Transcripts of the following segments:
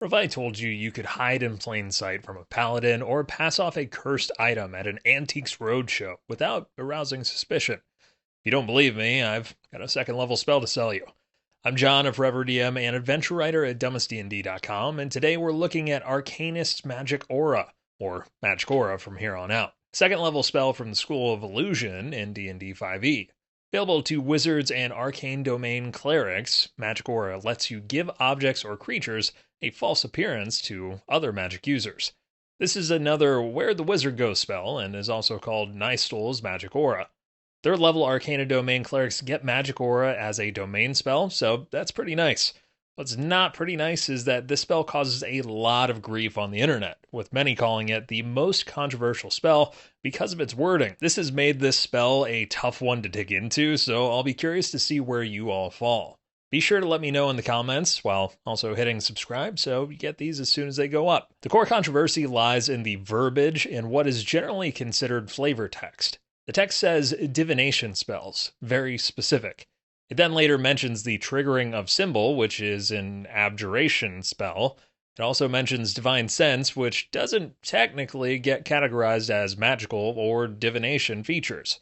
What if I told you you could hide in plain sight from a paladin or pass off a cursed item at an antiques roadshow without arousing suspicion? If you don't believe me, I've got a second level spell to sell you. I'm John, a Forever DM and adventure writer at dumbestdnd.com, and today we're looking at Arcanist's Magic Aura, or Magic Aura from here on out. Second level spell from the School of Illusion in D&D 5e. Available to wizards and arcane domain clerics, Magic Aura lets you give objects or creatures a false appearance to other magic users. This is another Where the Wizard Goes spell, and is also called Nystul's Magic Aura. Third level Arcana domain clerics get Magic Aura as a domain spell, so that's pretty nice. What's not pretty nice is that this spell causes a lot of grief on the internet, with many calling it the most controversial spell because of its wording. This has made this spell a tough one to dig into, so I'll be curious to see where you all fall. Be sure to let me know in the comments, while also hitting subscribe so you get these as soon as they go up. The core controversy lies in the verbiage in what is generally considered flavor text. The text says divination spells, very specific. It then later mentions the triggering of symbol, which is an abjuration spell. It also mentions divine sense, which doesn't technically get categorized as magical or divination features.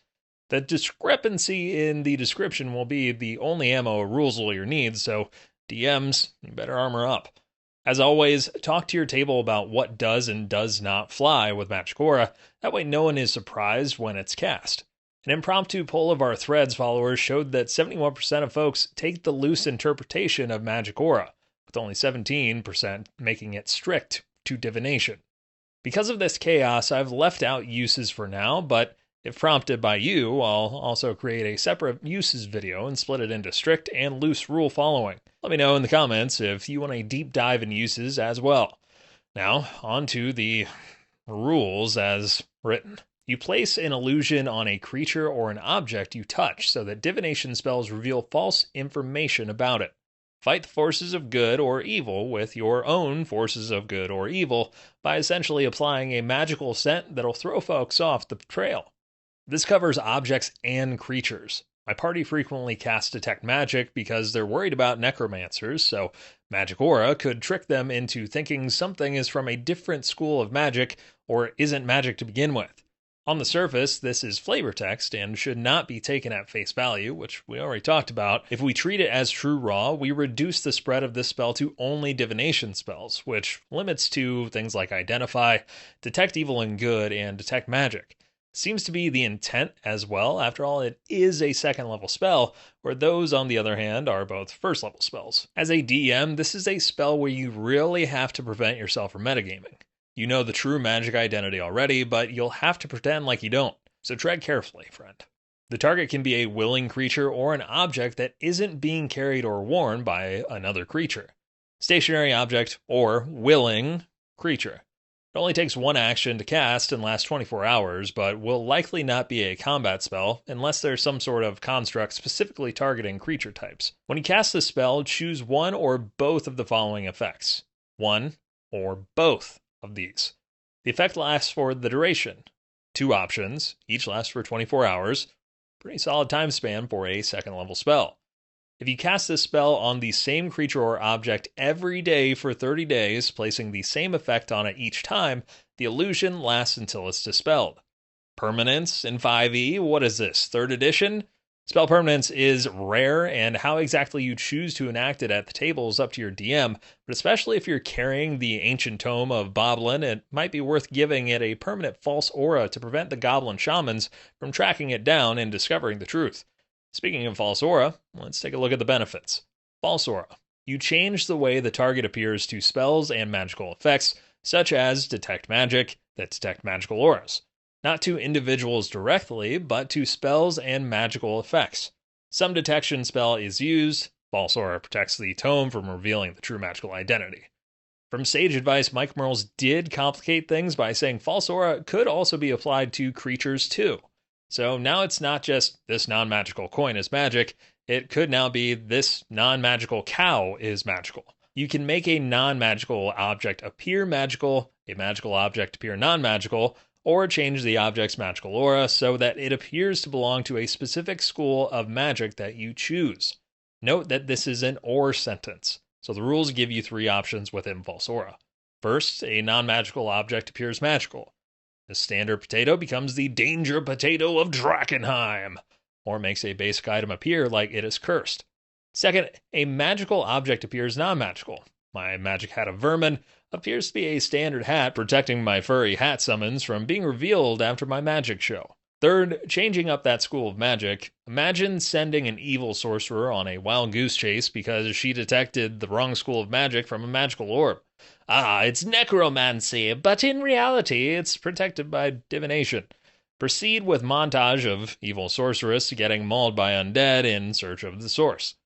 The discrepancy in the description will be the only ammo a rules lawyer needs, so DMs, you better armor up. As always, talk to your table about what does and does not fly with Magic Aura. That way no one is surprised when it's cast. An impromptu poll of our Threads followers showed that 71% of folks take the loose interpretation of Magic Aura, with only 17% making it strict to divination. Because of this chaos, I've left out uses for now, but if prompted by you, I'll also create a separate uses video and split it into strict and loose rule following. Let me know in the comments if you want a deep dive in uses as well. Now, on to the rules as written. You place an illusion on a creature or an object you touch so that divination spells reveal false information about it. Fight the forces of good or evil with your own forces of good or evil by essentially applying a magical scent that'll throw folks off the trail. This covers objects and creatures. My party frequently casts Detect Magic because they're worried about necromancers, so Magic Aura could trick them into thinking something is from a different school of magic or isn't magic to begin with. On the surface, this is flavor text and should not be taken at face value, which we already talked about. If we treat it as true raw, we reduce the spread of this spell to only divination spells, which limits to things like Identify, Detect Evil and Good, and Detect Magic. Seems to be the intent as well. After all, it is a second level spell, where those, on the other hand, are both first level spells. As a DM, this is a spell where you really have to prevent yourself from metagaming. You know the true magic identity already, but you'll have to pretend like you don't, so tread carefully, friend. The target can be a willing creature or an object that isn't being carried or worn by another creature. Stationary object or willing creature. It only takes one action to cast and lasts 24 hours, but will likely not be a combat spell unless there's some sort of construct specifically targeting creature types. When you cast the spell, choose one or both of the following effects. One or both of these. The effect lasts for the duration. Two options, each last for 24 hours. Pretty solid time span for a second level spell. If you cast this spell on the same creature or object every day for 30 days, placing the same effect on it each time, the illusion lasts until it's dispelled. Permanence in 5e, what is this, 3rd edition? Spell permanence is rare, and how exactly you choose to enact it at the table is up to your DM, but especially if you're carrying the ancient tome of Boblin, it might be worth giving it a permanent false aura to prevent the goblin shamans from tracking it down and discovering the truth. Speaking of false aura, let's take a look at the benefits. False aura. You change the way the target appears to spells and magical effects, such as Detect Magic, that detect magical auras. Not to individuals directly, but to spells and magical effects. Some detection spell is used. False Aura protects the tome from revealing the true magical identity. From Sage Advice, Mike Merles did complicate things by saying False Aura could also be applied to creatures too. So now it's not just this non-magical coin is magic, it could now be this non-magical cow is magical. You can make a non-magical object appear magical, a magical object appear non-magical, or change the object's magical aura so that it appears to belong to a specific school of magic that you choose. Note that this is an or sentence, So the rules give you 3 options within False Aura. First, a non-magical object appears magical. The standard potato becomes the danger potato of Drakenheim, or makes a basic item appear like it is cursed. Second, a magical object appears non-magical. My magic hat of vermin appears to be a standard hat, protecting my furry hat summons from being revealed after my magic show. Third, changing up that school of magic, imagine sending an evil sorcerer on a wild goose chase because she detected the wrong school of magic from a magical orb. Ah, it's necromancy, but in reality, it's protected by divination. Proceed with montage of evil sorceress getting mauled by undead in search of the source.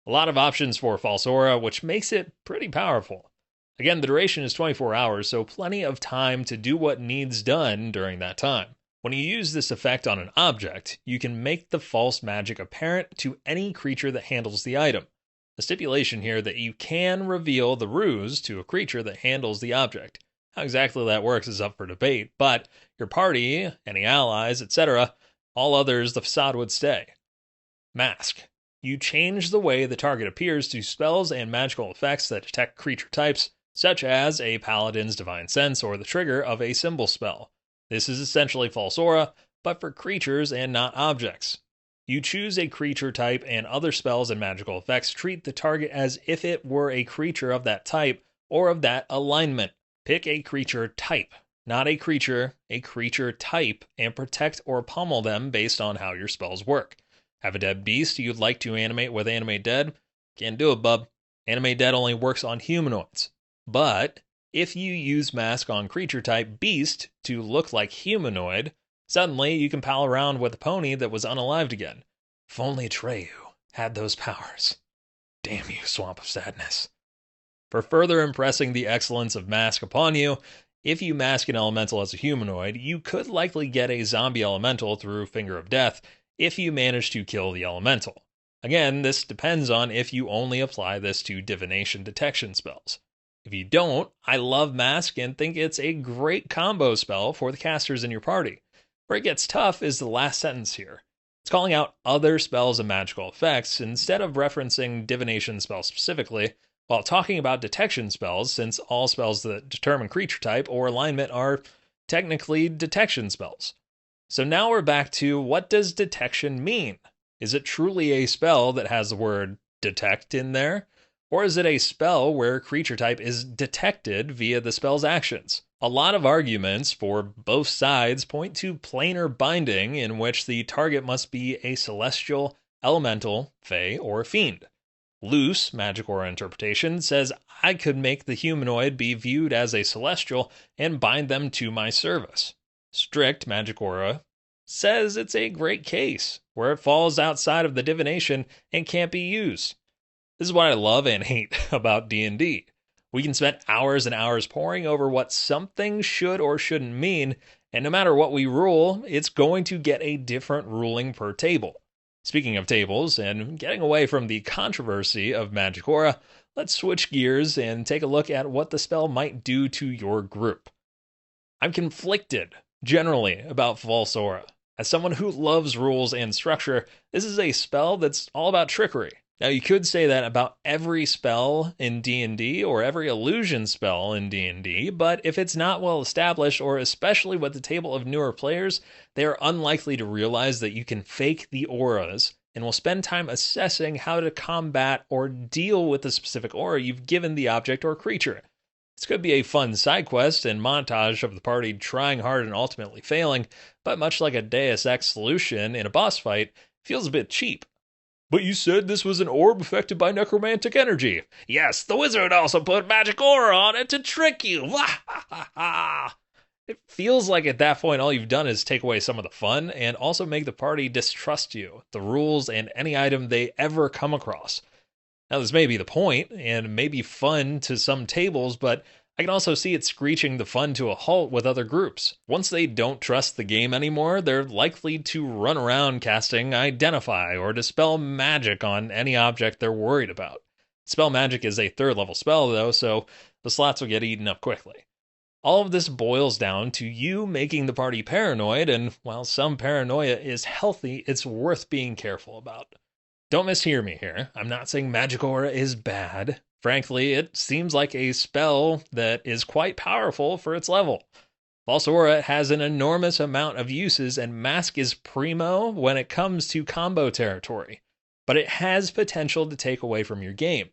A lot of options for False Aura, which makes it pretty powerful. Again, the duration is 24 hours, so plenty of time to do what needs done during that time. When you use this effect on an object, you can make the false magic apparent to any creature that handles the item. The stipulation here that you can reveal the ruse to a creature that handles the object. How exactly that works is up for debate, but your party, any allies, etc., all others, the facade would stay. Mask. You change the way the target appears to spells and magical effects that detect creature types, such as a paladin's divine sense or the trigger of a symbol spell. This is essentially False Aura, but for creatures and not objects. You choose a creature type, and other spells and magical effects treat the target as if it were a creature of that type or of that alignment. Pick a creature type, not a creature type, and protect or pummel them based on how your spells work. Have a dead beast you'd like to animate with Animate Dead? Can't do it, bub. Animate Dead only works on humanoids. But if you use Mask on creature type beast to look like humanoid, suddenly you can pal around with a pony that was unalived again. If only Atreyu had those powers. Damn you, Swamp of Sadness. For further impressing the excellence of Mask upon you, if you mask an elemental as a humanoid, you could likely get a zombie elemental through Finger of Death if you manage to kill the elemental. Again, this depends on if you only apply this to divination detection spells. If you don't, I love Mask and think it's a great combo spell for the casters in your party. Where it gets tough is the last sentence here. It's calling out other spells and magical effects instead of referencing divination spells specifically, while talking about detection spells, since all spells that determine creature type or alignment are technically detection spells. So now we're back to, what does detection mean? Is it truly a spell that has the word detect in there? Or is it a spell where creature type is detected via the spell's actions? A lot of arguments for both sides point to planar binding, in which the target must be a celestial, elemental, fey, or fiend. Loose magic aura interpretation says I could make the humanoid be viewed as a celestial and bind them to my service. Strict magic aura says it's a great case, where it falls outside of the divination and can't be used. This is what I love and hate about D&D. We can spend hours and hours poring over what something should or shouldn't mean, and no matter what we rule, it's going to get a different ruling per table. Speaking of tables, and getting away from the controversy of Magic Aura, let's switch gears and take a look at what the spell might do to your group. I'm conflicted, generally, about False Aura. As someone who loves rules and structure, this is a spell that's all about trickery. Now, you could say that about every spell in D&D or every illusion spell in D&D, but if it's not well established, or especially with the table of newer players, they are unlikely to realize that you can fake the auras and will spend time assessing how to combat or deal with the specific aura you've given the object or creature. This could be a fun side quest and montage of the party trying hard and ultimately failing, but much like a Deus Ex solution in a boss fight, feels a bit cheap. But you said this was an orb affected by necromantic energy. Yes, the wizard also put magic aura on it to trick you. It feels like at that point all you've done is take away some of the fun and also make the party distrust you, the rules, and any item they ever come across. Now, this may be the point, and may be fun to some tables, but I can also see it screeching the fun to a halt with other groups. Once they don't trust the game anymore, they're likely to run around casting Identify or Dispel Magic on any object they're worried about. Dispel Magic is a 3rd level spell, though, so the slots will get eaten up quickly. All of this boils down to you making the party paranoid, and while some paranoia is healthy, it's worth being careful about. Don't mishear me here. I'm not saying Magic Aura is bad. Frankly, it seems like a spell that is quite powerful for its level. False Aura has an enormous amount of uses, and Mask is primo when it comes to combo territory, but it has potential to take away from your game.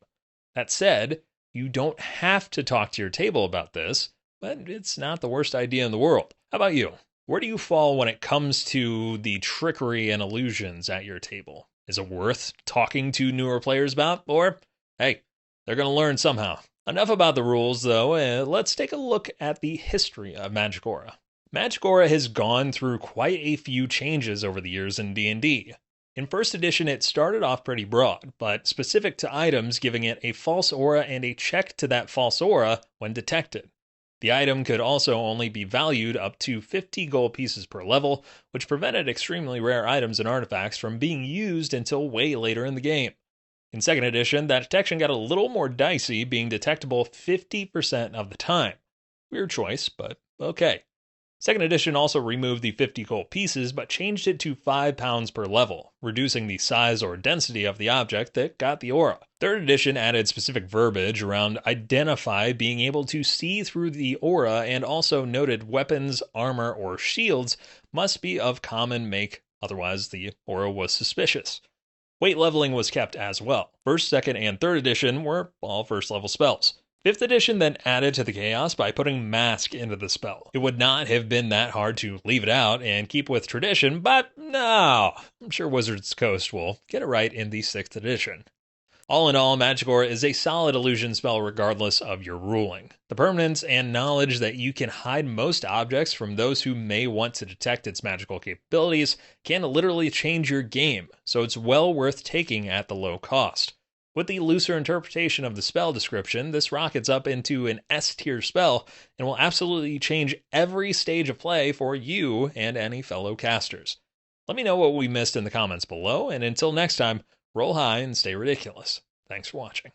That said, you don't have to talk to your table about this, but it's not the worst idea in the world. How about you? Where do you fall when it comes to the trickery and illusions at your table? Is it worth talking to newer players about? Or, hey, they're going to learn somehow. Enough about the rules, though, and let's take a look at the history of Magic Aura. Magic Aura has gone through quite a few changes over the years in D&D. In first edition, it started off pretty broad, but specific to items, giving it a false aura and a check to that false aura when detected. The item could also only be valued up to 50 gold pieces per level, which prevented extremely rare items and artifacts from being used until way later in the game. In second edition, that detection got a little more dicey, being detectable 50% of the time. Weird choice, but okay. Second edition also removed the 50 gold pieces, but changed it to 5 pounds per level, reducing the size or density of the object that got the aura. Third edition added specific verbiage around identify, being able to see through the aura, and also noted weapons, armor, or shields must be of common make, otherwise the aura was suspicious. Weight leveling was kept as well. First, second, and third edition were all first level spells. Fifth edition then added to the chaos by putting Mask into the spell. It would not have been that hard to leave it out and keep with tradition, but no, I'm sure Wizards Coast will get it right in the 6th edition. All in all, Magic Aura is a solid illusion spell regardless of your ruling. The permanence and knowledge that you can hide most objects from those who may want to detect its magical capabilities can literally change your game, so it's well worth taking at the low cost. With the looser interpretation of the spell description, this rockets up into an S-tier spell and will absolutely change every stage of play for you and any fellow casters. Let me know what we missed in the comments below, and until next time, roll high and stay ridiculous. Thanks for watching.